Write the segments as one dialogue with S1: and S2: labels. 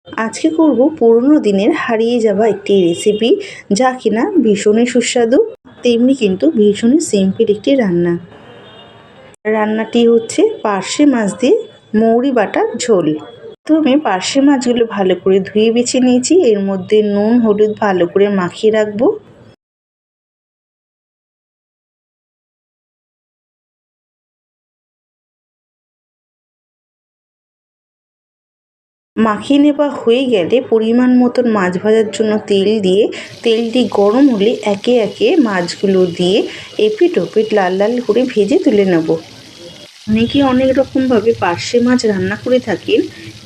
S1: আজকে করব পুরনো দিনের হারিয়ে যাওয়া একটি রেসিপি, যা কিনা ভীষণই সুস্বাদু, তেমনি কিন্তু ভীষণই সিম্পল একটি রান্না। রান্নাটি হচ্ছে পার্শে মাছ দিয়ে মৌরি বাটার ঝোল। প্রথমে পার্শে মাছগুলো ভালো করে ধুয়ে বেছে নিয়েছি। এর মধ্যে নুন হলুদ ভালো করে মাখিয়ে রাখবো। মাখিয়ে নেওয়া হয়ে গেলে পরিমাণ মতন মাছ ভাজার জন্য তেল দিয়ে, তেলটি গরম হলে একে একে মাছগুলো দিয়ে এপিঠ ওপিঠ লাল লাল করে ভেজে তুলে নেব। অনেকে অনেক রকমভাবে পার্শে মাছ রান্না করে থাকেন।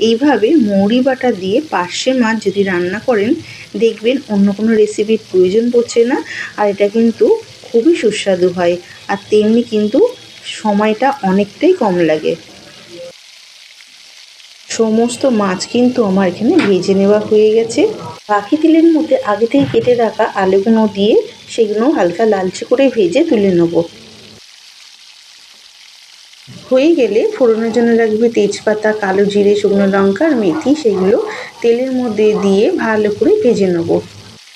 S1: এইভাবে মৌরি বাটা দিয়ে পার্শে মাছ যদি রান্না করেন, দেখবেন অন্য কোনো রেসিপির প্রয়োজন পড়ছে না, আর এটা কিন্তু খুবই সুস্বাদু হয়, আর তেমনি কিন্তু সময়টা অনেকটাই কম লাগে। সমস্ত মাছ কিন্তু আমার এখানে ভেজে নেওয়া হয়ে গেছে। বাকি তেলের মধ্যে আগে থেকে কেটে রাখা আলুগুলো দিয়ে সেগুলো হালকা লালচে করে ভেজে তুলে নেব। হয়ে গেলে ফোড়নের জন্য রাখবে তেজপাতা, কালো জিরে, শুকনো লঙ্কা আর মেথি। সেগুলো তেলের মধ্যে দিয়ে ভালো করে ভেজে নেব।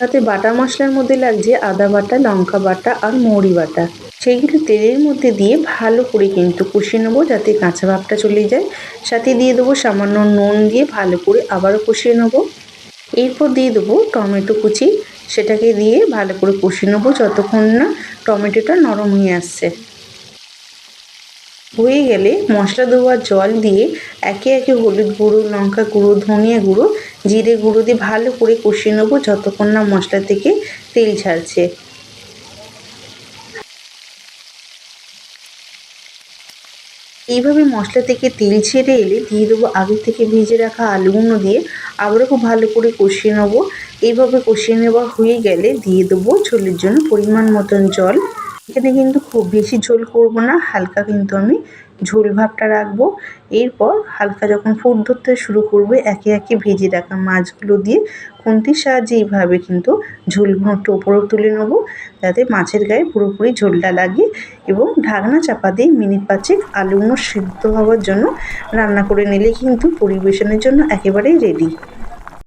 S1: তাতে বাটা মশলার মধ্যে লাগছে আদা বাটা, লঙ্কা বাটা আর মৌরি বাটা। সেইগুলো তেলের মধ্যে দিয়ে ভালো করে কিন্তু কষিয়ে নেবো, যাতে কাঁচা ভাবটা চলে যায়। সাথে দিয়ে দেবো সামান্য নুন, দিয়ে ভালো করে আবারও কষিয়ে নেবো। এরপর দিয়ে দেবো টমেটো কুচি। সেটাকে দিয়ে ভালো করে কষিয়ে নেবো যতক্ষণ না টমেটোটা নরম হয়ে আসছে। হয়ে গেলে মশলা দেওয়ার জল দিয়ে একে একে হলুদ গুঁড়ো, লঙ্কা গুঁড়ো, ধনিয়া গুঁড়ো, জিরে গুঁড়ো দিয়ে ভালো করে কষিয়ে নেবো যতক্ষণ না মশলা থেকে তেল ছাড়ছে। এইভাবে মশলা থেকে তেল ছেড়ে এলে দিয়ে দেবো আগে থেকে ভেজে রাখা আলুগুলো, দিয়ে আবারও খুব ভালো করে কষিয়ে নেবো। এইভাবে কষিয়ে নেওয়া হয়ে গেলে দিয়ে দেবো ঝোলের জন্য পরিমাণ মতন জল। এখানে কিন্তু খুব বেশি ঝোল করব না, হালকা কিন্তু আমি ঝোল ভাবটা রাখবো। এরপর হালকা যখন ফুট ধরতে শুরু করবে, একে একে ভেজে রাখা মাছগুলো দিয়ে খুন্তির সাহায্যে এইভাবে কিন্তু ঝোলগুলো একটু ওপরে তুলে নেবো, যাতে মাছের গায়ে পুরোপুরি ঝোলটা লাগে। এবং ঢাকনা চাপা দিয়ে মিনিট 5 আলুগুলো সিদ্ধ হওয়ার জন্য রান্না করে নিলে কিন্তু পরিবেশনের জন্য একেবারেই রেডি।